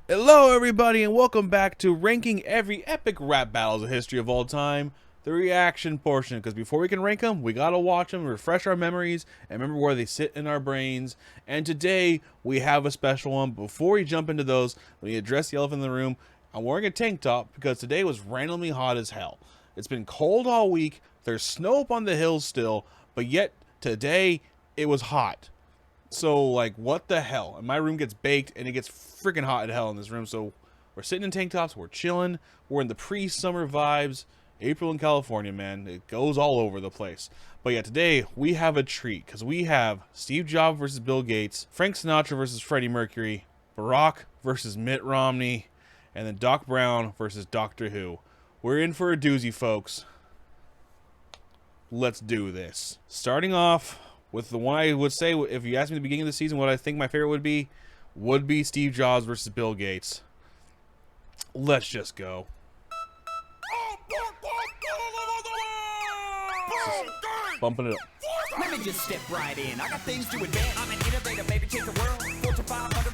Hello everybody and welcome back to ranking every epic rap battles of history of all time, the reaction portion, because before we can rank them, we gotta watch them, refresh our memories, and remember where they sit in our brains. And today, we have a special one. Before we jump into those, let me address the elephant in the room. I'm wearing a tank top because today was randomly hot as hell. It's been cold all week, there's snow up on the hills still, but yet today, it was hot. So, like, what the hell? And my room gets baked, and it gets freaking hot as hell in this room. So, we're sitting in tank tops, we're chilling, we're in the pre-summer vibes. April in California, man. It goes all over the place. But yeah, today, we have a treat, because we have Steve Jobs versus Bill Gates, Frank Sinatra versus Freddie Mercury, Barack versus Mitt Romney, and then Doc Brown versus Doctor Who. We're in for a doozy, folks. Let's do this. Starting off with the one I would say, if you asked me at the beginning of the season what I think my favorite would be Steve Jobs versus Bill Gates. Let's just go. Just bumping it up. Let me just step right in. I got things to admit. I'm an innovator, maybe change the world.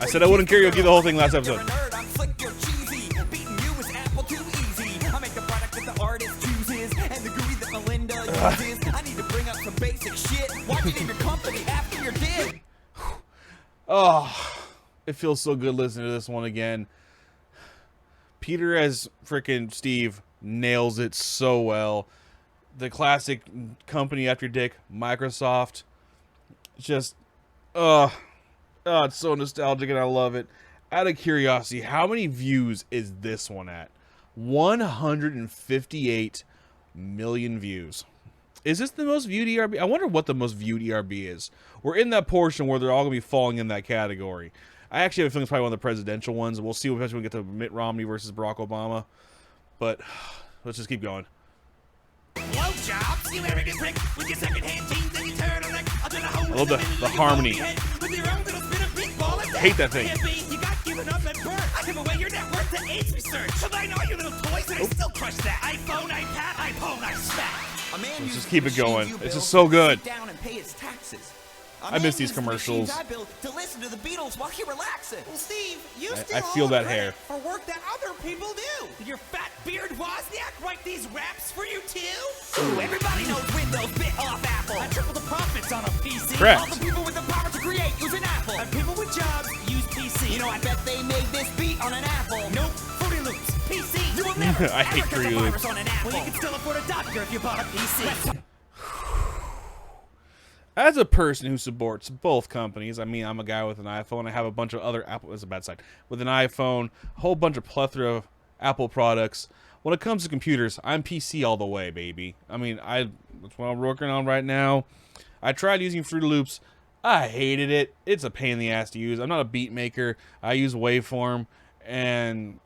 I said I wouldn't karaoke the whole thing last episode. I'm slick, you're cheesy. Beating you is apple too easy. I make the product that the artist chooses, and the GUI that Melinda uses. I need to bring up some basic shit. Why you name your company after your dead? Oh, it feels so good listening to this one again. Peter as frickin' Steve nails it so well. The classic company after Dick, Microsoft. Just, oh, it's so nostalgic and I love it. Out of curiosity, how many views is this one at? 158 million views. Is this the most viewed ERB? I wonder what the most viewed ERB is. We're in that portion where they're all going to be falling in that category. I actually have a feeling it's probably one of the presidential ones. We'll see eventually when we get to Mitt Romney versus Barack Obama. But let's just keep going. Blow jobs, you arrogant prick, with your second-hand jeans and your turtleneck. I love the harmony. I hate that thing. You got given up at birth. I give away your net worth to AIDS research. Should I know you little toys and I still crush that? iPhone, iPad, iPhone, I smack. Let's just keep it going. It's just so good. Down and pay his taxes. I miss these commercials. I built to listen to the Beatles while he relaxes. Well, Steve, you I feel that hair. For work that other people do. Your fat beard Wozniak write these raps for you too? Ooh, everybody knows Windows bit off Apple. I triple the profits on a PC. Correct. All the people with the power to create use an Apple. And people with jobs use PC. You know, I bet they made this beat on an Apple. Nope, Fruity Loops, PC. You will never I hate Fruity Loops on an Apple. Well, you can still afford a doctor if you bought a PC. As a person who supports both companies, I mean, I'm a guy with an iPhone. I have a bunch of other Apple. It's a bad side. With an iPhone, a whole bunch of plethora of Apple products. When it comes to computers, I'm PC all the way, baby. I mean, that's what I'm working on right now. I tried using Fruity Loops. I hated it. It's a pain in the ass to use. I'm not a beat maker. I use Waveform, and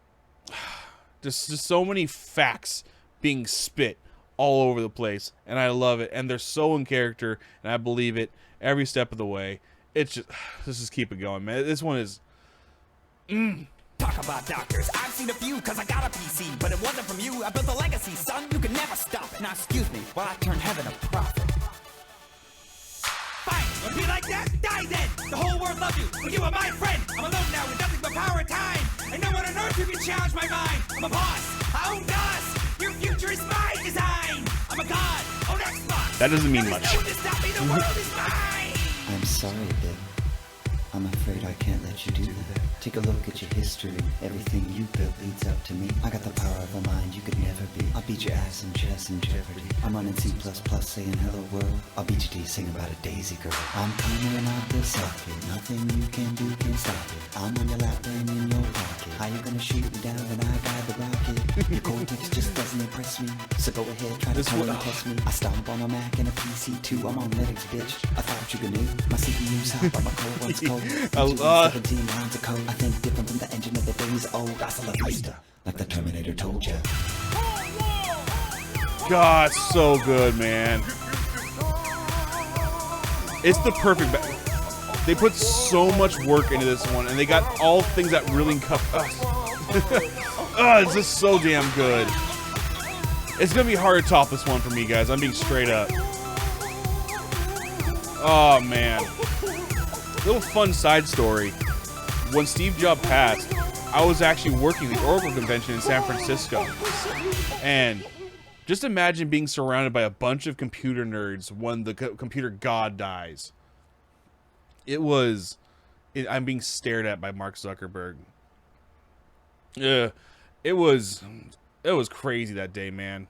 just so many facts being spit all over the place, and I love it, and they're so in character, and I believe it every step of the way. It's just, let's just keep it going, man. This one is Talk about doctors. I've seen a few cause I got a PC, but it wasn't from you. I built a legacy, son. You can never stop it. Now excuse me while I turn heaven a profit. Fine, wanna be like that? Die then. The whole world loves you, but you are my friend. I'm alone now with nothing but power and time, and no one on earth who can challenge my mind. I'm a boss. I own DOS. Your future is my design. I'm a god. Own Xbox. that doesn't mean much. No one to stop me. The world is mine. I'm sorry, Bill. I'm afraid I can't let you do that. Take a look at your history. Everything you built leads up to me. I got the power of a mind you could never be. I'll beat your ass in chess and Jeopardy. I'm running C++ saying hello world. I'll beat you till you sing about a daisy girl. I'm coming out the socket. Nothing you can do can stop it. I'm on your lap and in your pocket. How you gonna shoot me down when I got the rocket? Your cortex just doesn't impress me. So go ahead, try to come and test me. I stomp on a Mac and a PC too. I'm on Linux, bitch. I thought you could knew. My CPU's hot, but my core one's cold. 17 lines of code. I think different from the engine of the days old. Hasta la vista, like the Terminator told ya. God, so good, man. It's the perfect they put so much work into this one, and they got all things that really encompass. It's just so damn good. It's gonna be hard to top this one for me, guys. I'm being straight up. Oh man. Little fun side story. When Steve Jobs passed, I was actually working the Oracle convention in San Francisco, and just imagine being surrounded by a bunch of computer nerds when the computer god dies. I'm being stared at by Mark Zuckerberg. Yeah, it was crazy that day, man.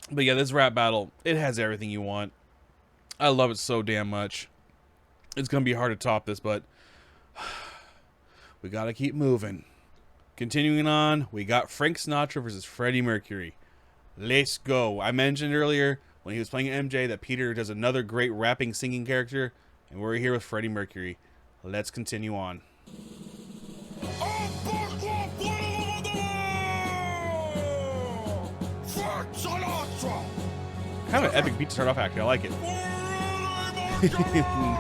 But yeah, this rap battle, it has everything you want. I love it so damn much. It's gonna be hard to top this, but we gotta keep moving. Continuing on, we got Frank Sinatra versus Freddie Mercury. Let's go. I mentioned earlier when he was playing MJ that Peter does another great rapping singing character, and we're here with Freddie Mercury. Let's continue on. Kind of an epic beat to start off, actually. I like it.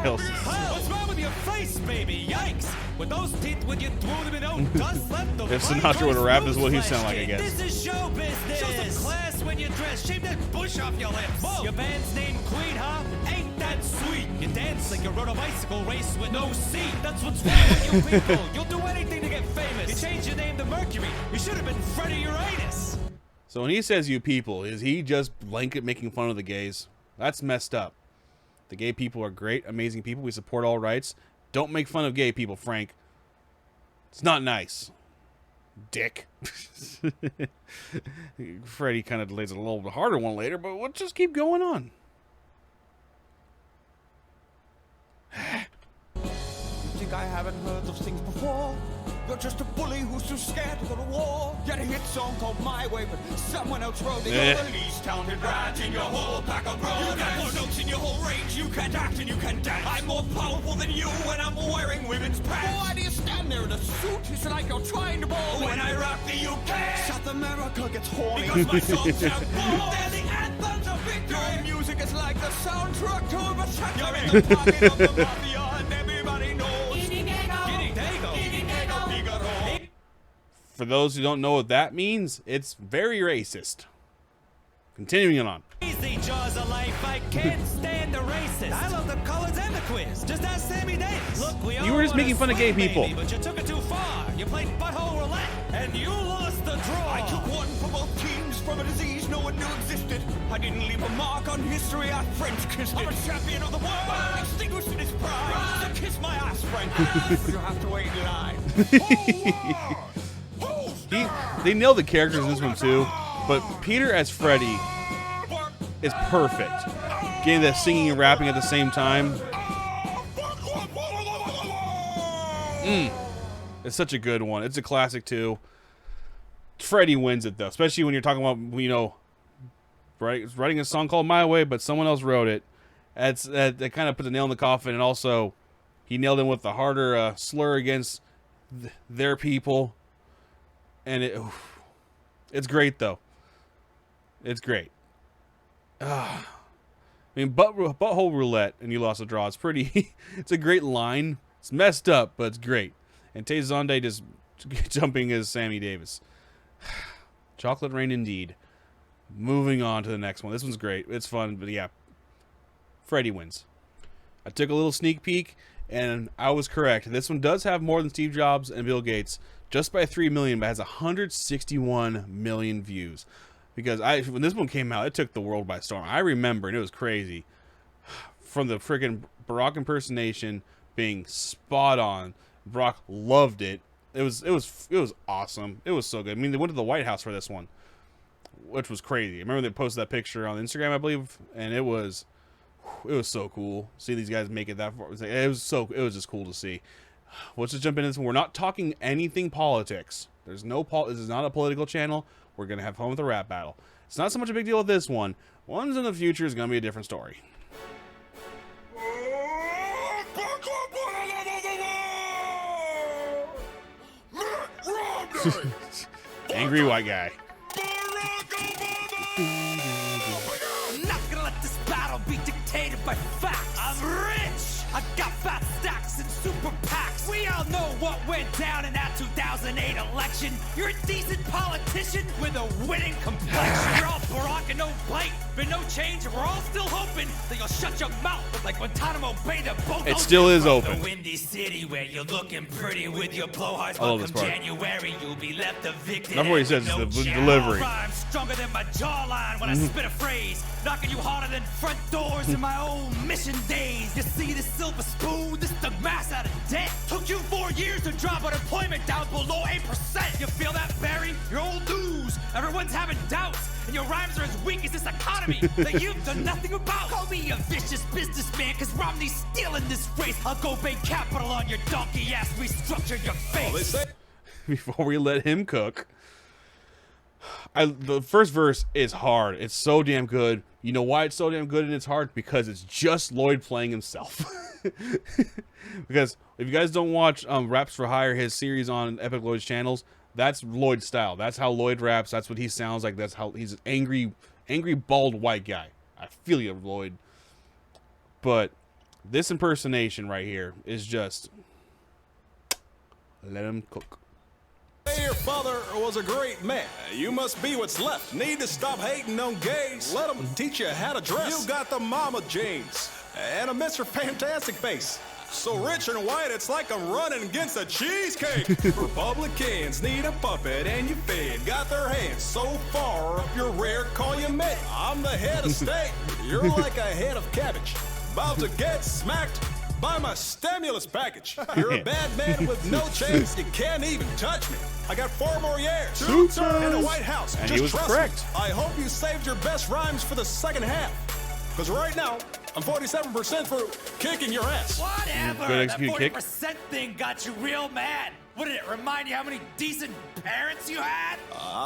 What's wrong with your face, baby? Yikes! With those teeth, would you throw them in old dust? Let the If Sinatra were to rap, this is what he'd sound like, I guess. This is show business. Show some class when you dress. Shave that bush off your lips. Whoa. Your band's named Queen, huh? Ain't that sweet? You dance like you rode a bicycle race with no seat. That's what's wrong with you people. You'll do anything to get famous. You changed your name to Mercury. You should have been Freddie Uranus. So when he says you people, is he just blanket making fun of the gays? That's messed up. The gay people are great, amazing people. We support all rights. Don't make fun of gay people, Frank. It's not nice. Dick. Freddie kind of lays a little bit harder one later, but we'll just keep going on. You think I haven't heard those things before? You're just a bully who's too scared to go to war. Get a hit song called My Way, but someone else wrote it. You're the least talented rat in your whole pack of brothers. You got more notes in your whole range. You can't act and you can dance. I'm more powerful than you when I'm wearing women's pants. Why do you stand there in a suit? It's like you're trying to ball. When I rock the UK, South America gets horny. Because my songs have balls. They're the anthems of victory. Your music is like the soundtrack to a vasectomy. You're in the pocket of the mafia and everybody knows. For those who don't know what that means, it's very racist. Continuing on. Easy jaws of life, I can't stand the racist. I love the colors and the quiz. Just ask Sammy Davis. Look, we all You were just making fun of gay people. Baby, but you took it too far. You played butthole roulette, and you lost the draw. I took one for both teams from a disease no one knew existed. I didn't leave a mark on history, I French kissed it. I'm a champion of the world, extinguished in its pride. So kiss my ass, Frank. You have to wait in line. They nailed the characters in this one too, but Peter as Freddie is perfect. Getting that singing and rapping at the same time. It's such a good one. It's a classic too. Freddie wins it though, especially when you're talking about, you know, writing a song called My Way, but someone else wrote it. That kind of put the nail in the coffin, and also he nailed him with the harder slur against their people. And it's great though. It's great. I mean, butthole roulette and you lost a draw. It's pretty. It's a great line. It's messed up, but it's great. And Tay Zonday just jumping as Sammy Davis. Chocolate rain indeed. Moving on to the next one. This one's great. It's fun, but yeah, Freddie wins. I took a little sneak peek, and I was correct. This one does have more than Steve Jobs and Bill Gates. Just by 3 million, but has 161 million views. Because when this one came out, it took the world by storm. I remember, and it was crazy. From the freaking Barack impersonation being spot on, Barack loved it. It was awesome. It was so good. I mean, they went to the White House for this one, which was crazy. I remember they posted that picture on Instagram, I believe, and it was so cool. See these guys make it that far. It was just cool to see. Let's just jump into this one. We're not talking anything politics. There's no this is not a political channel. We're gonna have fun with a rap battle. It's not so much a big deal with this one. Ones in the future is gonna be a different story. Angry white guy. I'm not gonna let this battle be dictated by facts. I'm rich. I got fat stacks and super PACs. We all know what went down in that 2008 election. ambition. You're a decent politician with a winning complexion. You're all Barack and no bite, but no change, and we're all still hoping that you'll shut your mouth like Guantanamo Bay. The both It still is open. The windy city where you're looking pretty with your blowhards. I love this Come part. January, you'll be left evicted. That's what he says, and the no delivery. I'm stronger than my jawline when I spit a phrase, knocking you harder than front doors in my old mission days. You see this silver spoon, this the mass out of debt. Took you 4 years to drop unemployment down below 8%. You feel that, Barry? You're old news. Everyone's having doubts, and your rhymes are as weak as this economy that you've done nothing about. Call me a vicious businessman, cause Romney's stealing this race. I'll go bank capital on your donkey ass, restructure your face. Before we let him cook, the first verse is hard. It's so damn good. You know why it's so damn good and it's hard? Because it's just Lloyd playing himself. Because if you guys don't watch Raps for Hire, his series on Epic Lloyd's channels, that's Lloyd's style. That's how Lloyd raps. That's what he sounds like. That's how he's an angry bald white guy. I feel you, Lloyd. But this impersonation right here is just let him cook. Your father was a great man. You must be what's left. Need to stop hating on gays. Let them teach you how to dress. You got the mama jeans and a Mr. Fantastic face. So rich and white, it's like I'm running against a cheesecake. Republicans need a puppet and you fed. Got their hands so far up your rear, call you mate. I'm the head of state. You're like a head of cabbage. About to get smacked by my stimulus package. You're a bad man with no chance. You can't even touch me. I got 4 more years. 2 terms in the White House. And Just he was trust correct. me. I hope you saved your best rhymes for the second half. Because right now, I'm 47% for kicking your ass. Whatever. Good That execute kick. 40% thing got you real mad. What did it remind you how many decent parents you had?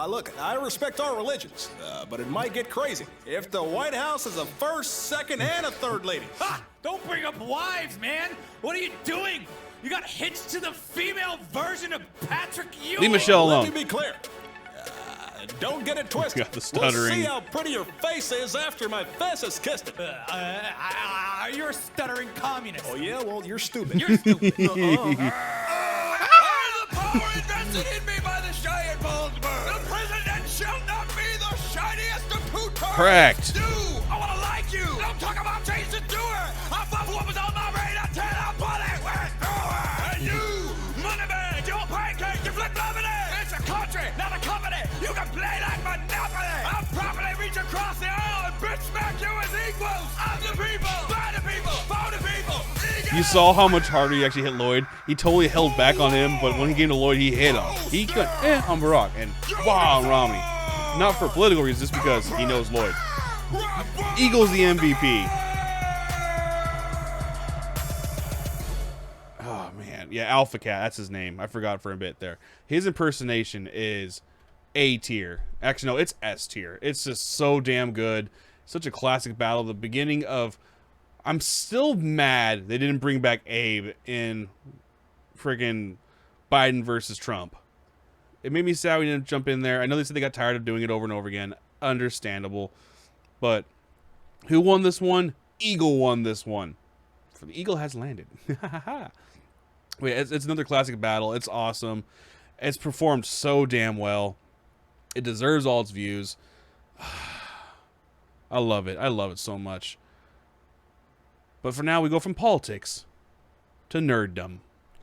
Look, I respect our religions, but it might get crazy if the White House is a first, second, and a third lady. Ha! Don't bring up wives, man. What are you doing? You got hitched to the female version of Patrick Ewing. Leave Michelle Let alone. me be clear. Don't get it twisted. Got the We'll stuttering. see how pretty your face is after my face has kissed it. You're a stuttering communist. Oh yeah, well you're stupid. You're stupid. I the power invested in me by the giant Baldburg. The president shall not be the shiniest of two turds. Correct. You, I wanna like you. Don't talk about change the doer. I fought for what was on my brain until I put it went through it. And you, Moneybag, you're pancake, you flip flopping it. It's a country, not a company. You can play like Monopoly. I'll probably reach across the aisle and bitch smack you as equals. I'm the people, by the people, for the people. You saw how much harder he actually hit Lloyd. He totally held back on him, but when he came to Lloyd, he hit him. He could on Barack and wow on Romney. Not for political reasons, just because he knows Lloyd. Eagles the MVP. Oh man, yeah, Alpha Cat, that's his name. I forgot for a bit there. His impersonation is A tier. Actually, no, it's S tier. It's just so damn good. Such a classic battle. The beginning of. I'm still mad they didn't bring back Abe in friggin' Biden versus Trump. It made me sad we didn't jump in there. I know they said they got tired of doing it over and over again. Understandable. But who won this one? Eagle won this one. For the Eagle has landed. Wait, it's another classic battle. It's awesome. It's performed so damn well. It deserves all its views. I love it. I love it so much. But for now, we go from politics to nerddom.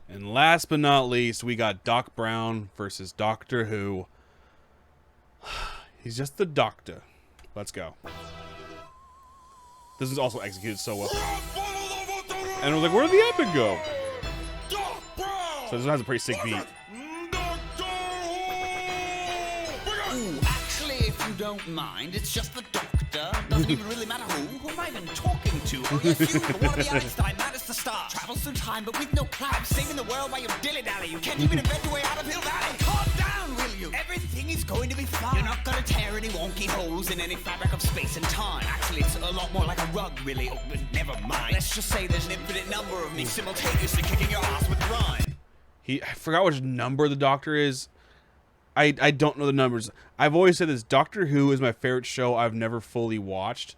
And last but not least, we got Doc Brown versus Doctor Who. He's just the doctor. Let's go. This is also executed so well. And I was like, where did the epic go? So this has a pretty sick beat. Ooh, actually, if you don't mind, it's just the doctor. Doesn't even really matter who am I even talking to? Oh, yes, you, the wannabe Einstein, mad as the star. Travels through time, but with no cloud. Saving the world while you dilly-dally. You can't even invent your way out of Hill Valley. Calm down, will you? Everything is going to be fine. You're not gonna tear any wonky holes in any fabric of space and time. Actually, it's a lot more like a rug, really. Oh, but never mind. Let's just say there's an infinite number of me simultaneously kicking your ass with rhyme. I forgot which number the Doctor is. I don't know the numbers. I've always said this. Doctor Who is my favorite show I've never fully watched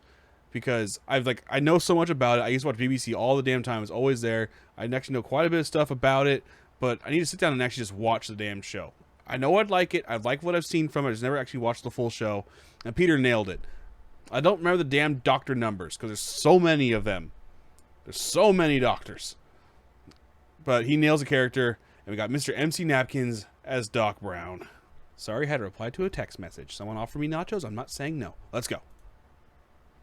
because I know so much about it. I used to watch BBC all the damn time. It's always there. I actually know quite a bit of stuff about it, but I need to sit down and actually just watch the damn show. I know I'd like it. I like what I've seen from it. I just never actually watched the full show. And Peter nailed it. I don't remember the damn doctor numbers because there's so many of them. There's so many doctors. But he nails the character. And we got Mr. MC Napkins as Doc Brown. Sorry, I had to reply to a text message. Someone offered me nachos. I'm not saying no. Let's go.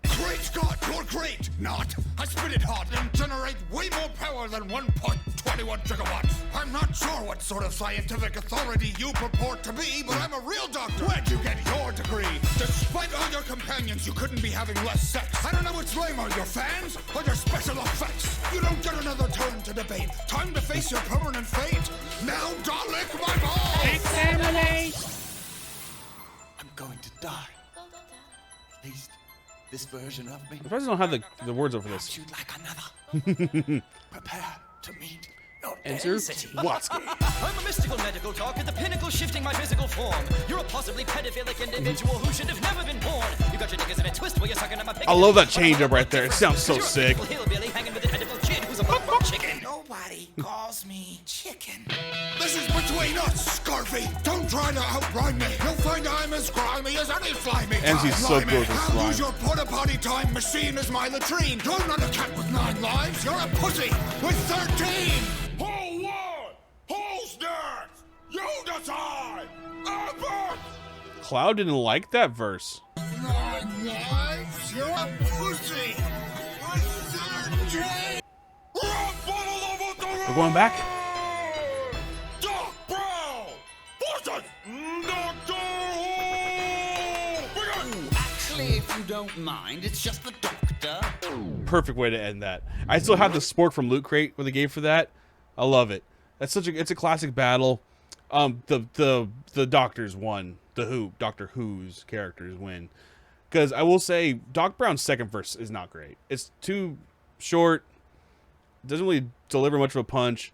Great Scott, you're great! Not! I spit it hot and generate way more power than 1.21 gigawatts! I'm not sure what sort of scientific authority you purport to be, but I'm a real doctor! Where'd you get your degree? Despite all your companions, you couldn't be having less sex! I don't know which lame are your fans or your special effects! You don't get another turn to debate! Time to face your permanent fate! Now don't lick my balls! I'm going to die. At least this version of me. I'm surprised I don't have the words over this. You'd like another. Prepare to meet your Enter density. Watsky. I'm a mystical medical talk at the pinnacle shifting my physical form. You're a possibly pedophilic individual who should have never been born. You got your niggas in a twist where you're sucking on my pig. I love that change up right there. It sounds so sick. You're a hillbilly hanging with an edible kid who's a butt chicken. Nobody calls me chicken. This is between us, Scarfy! Don't try to outrhyme me! You'll find I'm as grimy as any slimy MC's so time good with limey. slime. I'll use your porta-potty time machine as my latrine! You're not a cat with 9 lives, you're a pussy with 13! Who won? Who's next? You decide! Albert! Cloud didn't like that verse. 9 lives? You're a pussy with 13! We're going back? Doc Brown! Forces! Doctor Who! Actually, if you don't mind, it's just the doctor. Perfect way to end that. I still have the spork from Loot Crate where they gave for that. I love it. That's it's a classic battle. The doctors won. Doctor Who's characters win. Because I will say Doc Brown's second verse is not great. It's too short. Doesn't really deliver much of a punch.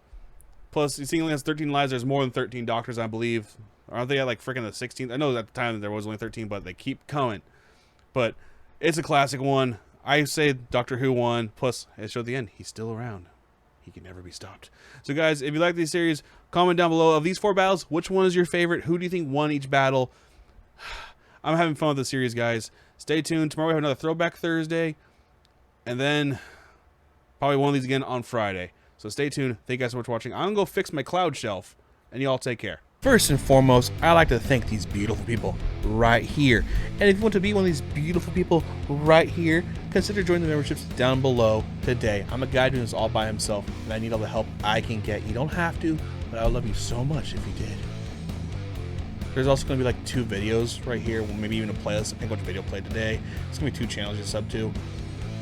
Plus, he only has 13 lives. There's more than 13 doctors, I believe. Aren't they at like freaking the 16th? I know at the time there was only 13, but they keep coming. But it's a classic one. I say Doctor Who won. Plus, it showed the end. He's still around. He can never be stopped. So, guys, if you like these series, comment down below. Of these 4 battles, which one is your favorite? Who do you think won each battle? I'm having fun with the series, guys. Stay tuned. Tomorrow we have another Throwback Thursday. And then probably one of these again on Friday. So stay tuned. Thank you guys so much for watching. I'm going to go fix my cloud shelf. And you all take care. First and foremost, I'd like to thank these beautiful people right here. And if you want to be one of these beautiful people right here, consider joining the memberships down below today. I'm a guy doing this all by himself, and I need all the help I can get. You don't have to, but I would love you so much if you did. There's also going to be like 2 videos right here, maybe even a playlist. I think what video played today. It's going to be 2 channels you sub to.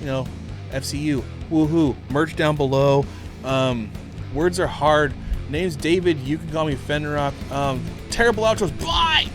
You know, FCU, woohoo, merch down below. Words are hard. Name's David. You can call me Fenrirock. Terrible outros. Bye!